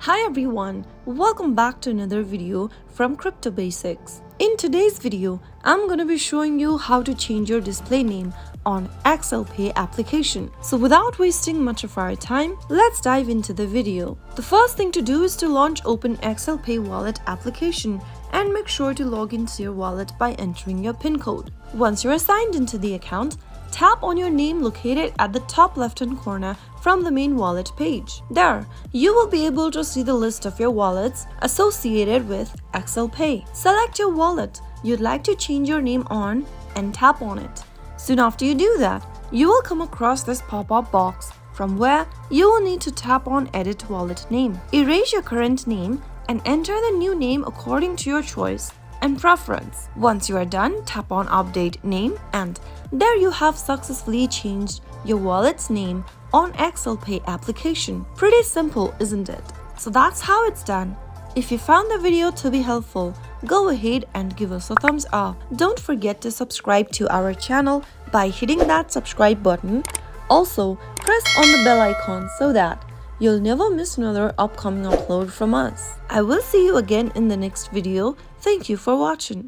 Hi everyone, welcome back to another video from Crypto Basics. In today's video, I'm going to be showing you how to change your display name on XcelPay application. So without wasting much of our time, let's dive into the video. The first thing to do is to launch Open XcelPay wallet application and make sure to log into your wallet by entering your PIN code. Once you're signed into the account, tap on your name located at the top left-hand corner from the main wallet page. There, you will be able to see the list of your wallets associated with XcelPay. Select your wallet you'd like to change your name on and tap on it. Soon after you do that, you will come across this pop-up box from where you will need to tap on Edit Wallet Name. Erase your current name and enter the new name according to your choice and preference. Once you are done, tap on Update Name and there you have successfully changed your wallet's name on XcelPay application. Pretty simple, isn't it? So that's how it's done. If you found the video to be helpful, go ahead and give us a thumbs up. Don't forget to subscribe to our channel by hitting that subscribe button. Also, press on the bell icon so that you'll never miss another upcoming upload from us. I will see you again in the next video. Thank you for watching.